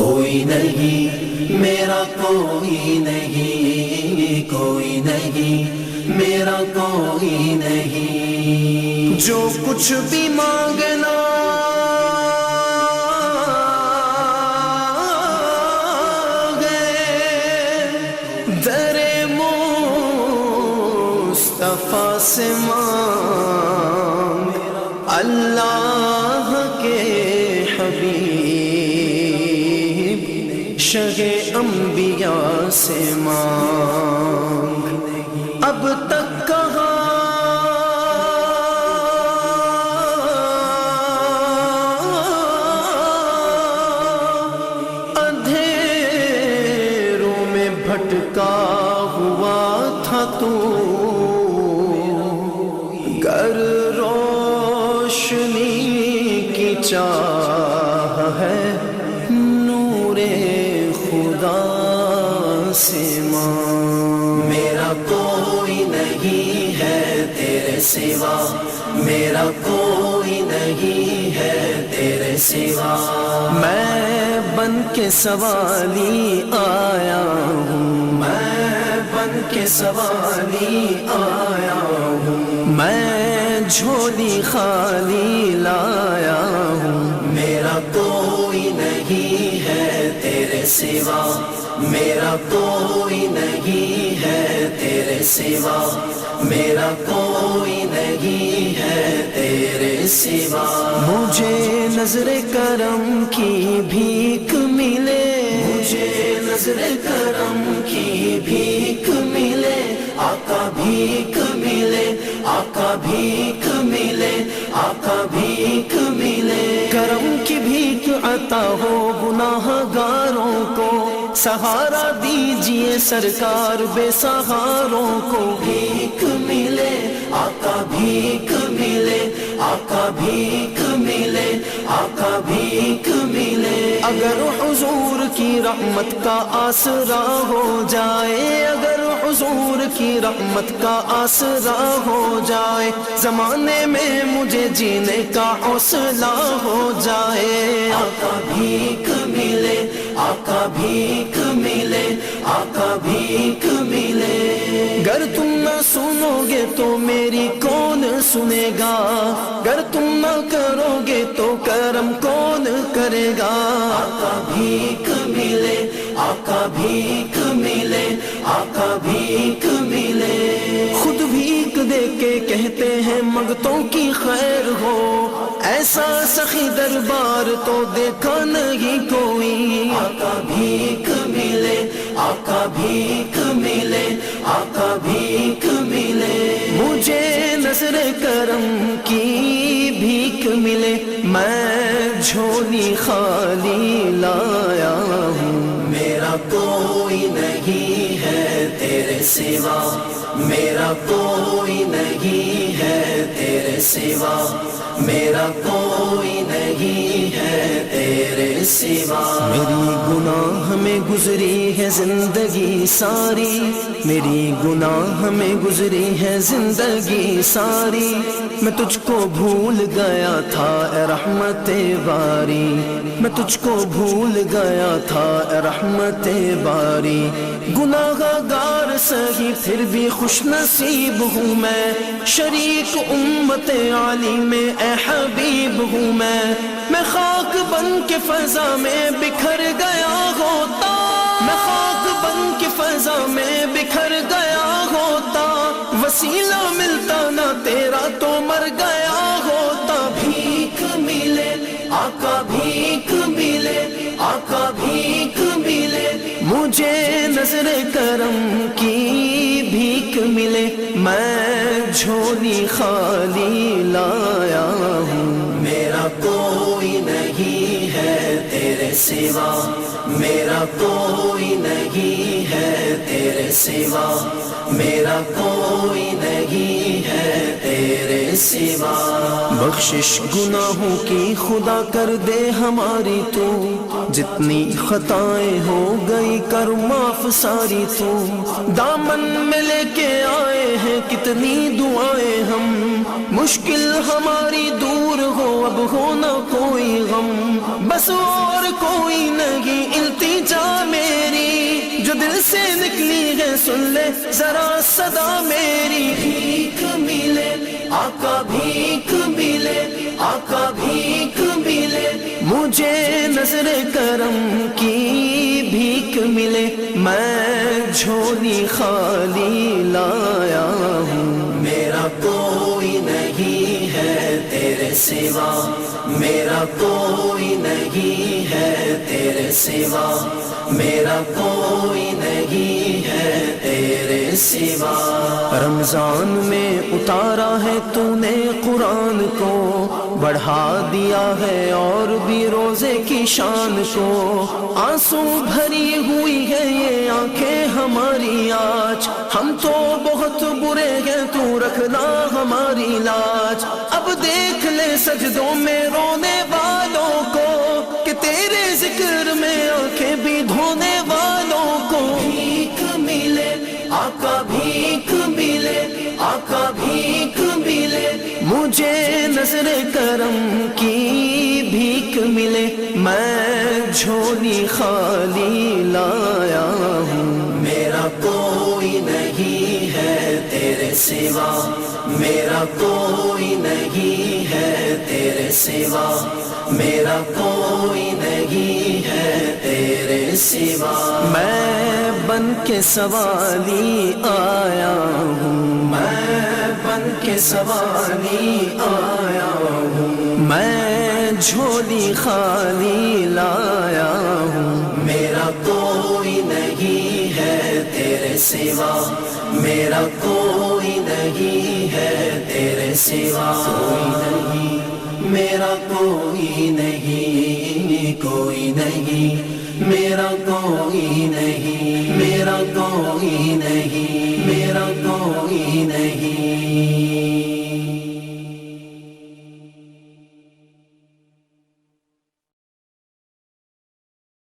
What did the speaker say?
کوئی نہیں میرا کوئی نہیں، کوئی نہیں میرا کوئی نہیں، جو کچھ بھی مانگنا مصطفیٰ سے مانگ، اللہ کے حبیب شہ انبیاء سے مانگ، اب تک کہاں اندھیروں میں بھٹکا ہوا تھا تو، گر روشنی کی چاہ ہے نور خدا سے مانگ، میرا کوئی نہیں ہے تیرے سوا، میرا کوئی نہیں ہے تیرے سوا، میں بن کے سوالی آیا ہوں، میں بن کے سوالی آیا ہوں، میں جھولی خالی لایا ہوں، میرا کوئی نہیں ہے تیرے سوا، میرا کوئی نہیں ہے تیرے سوا، میرا کوئی نہیں ہے تیرے سوا، مجھے نظر کرم کی بھیک ملے، مجھے نظر کرم کی بھیک ملے، آقا بھیک ملے، آقا بھیک ملے، آقا بھیک ملے، کرم کی بھیک عطا ہو گناہ گاروں کو، سہارا دیجئے سرکار بے سہاروں کو، بھیک ملے، آقا بھیک ملے، آقا بھیک ملے، آقا بھیک ملے، اگر حضور کی رحمت کا آسرا ہو جائے، اگر حضور کی رحمت کا آسرا ہو جائے، زمانے میں مجھے جینے کا حوصلہ ہو جائے، آقا بھیک ملے، آقا بھیک ملے، آقا بھیک ملے، گر تم نہ سنو گے تو میری کون سنے گا، گر تم نہ کرو گے تو کرم کون کرے گا، آقا بھیک ملے، آقا بھیک ملے، آقا بھیک ملے، خود بھیک دے کے کہتے ہیں منگتوں کی خیر ہو، ایسا سخی دربار تو دیکھا نہیں کوئی، آقا بھیک ملے، آقا بھیک ملے، آقا بھیک ملے، مجھے نظر کرم کی بھیک ملے، میں جھولی خالی لایا ہوں، میرا کوئی نہیں ہے تیرے سوا، میرا کوئی نہیں ہے تیرے سوا، میرا کوئی نہیں ہے تیرے سوا، میری گناہ میں گزری ہے زندگی ساری، میری گناہ میں گزری ہے زندگی ساری، میں تجھ کو بھول گیا تھا اے رحمت باری، میں تجھ کو بھول گیا تھا اے رحمت باری، گناہ گار سہی پھر بھی خوش نصیب ہوں میں، شریک امت علی میں اے حبیب ہوں میں خاک بن کے فضا میں بکھر گیا ہوتا، میں خاک بن کے فضا میں بکھر گیا ہوتا، وسیلہ ملتا نہ تیرا تو مر گیا ہوتا، بھیک ملے، آقا بھیک ملے، آقا بھیک ملے، مجھے نظر کرم کی بھیک ملے، میں جھولی خالی لایا ہوں، میرا کوئی نہیں ہے تیرے سوا، میرا کوئی نہیں ہے تیرے سوا، میرا کوئی نہیں ہے تیرے سوا، بخشش گناہوں کی خدا کر دے ہماری تو، جتنی خطائیں ہو گئی کر معاف ساری تو، دامن میں لے کے آئے ہیں کتنی دعائیں ہم، مشکل ہماری دور ہو اب ہو نہ کوئی غم، بس اور کوئی نہیں سن لے ذرا صدا میری، بھیک ملے آقا بھیک ملے، آقا بھیک ملے، مجھے نظر کرم کی بھیک ملے، میں جھولی خالی لایا ہوں، میرا کوئی نہیں ہے تیرے سوا، میرا کوئی نہیں ہے تیرے سوا، میرا کوئی نہیں ہے تیرے سوا۔ رمضان میں اتارا ہے تو نے قرآن کو، بڑھا دیا ہے اور بھی روزے کی شان کو، آنسو بھری ہوئی ہے یہ آنکھیں ہماری آج، ہم تو بہت برے ہیں تو رکھنا ہماری لاج، اب دیکھ لے سجدوں میں رونے والوں کو، کہ تیرے ذکر میں آنکھیں بھی دھونے والوں کو، بھیک ملے آقا بھیک ملے، آقا بھیک ملے، مجھے نظر کرم کی بھیک ملے، میں جھولی خالی لایا ہوں، میرا کوئی نہیں ہے تیرے سوا، میرا کوئی نہیں ہے تیرے سوا، میرا کوئی نہیں ہے تیرے سوا، میں بن کے سوالی آیا ہوں، میں بن کے سوالی آیا ہوں، میں جھولی خالی لایا ہوں، میرا کوئی نہیں ہے تیرے سوا، میرا کوئی نہیں ہے تیرے سوا، کوئی نہیں میرا کوئی نہیں، کوئی نہیں میرا کوئی نہیں، میرا کوئی نہیں، میرا کوئی نہیں۔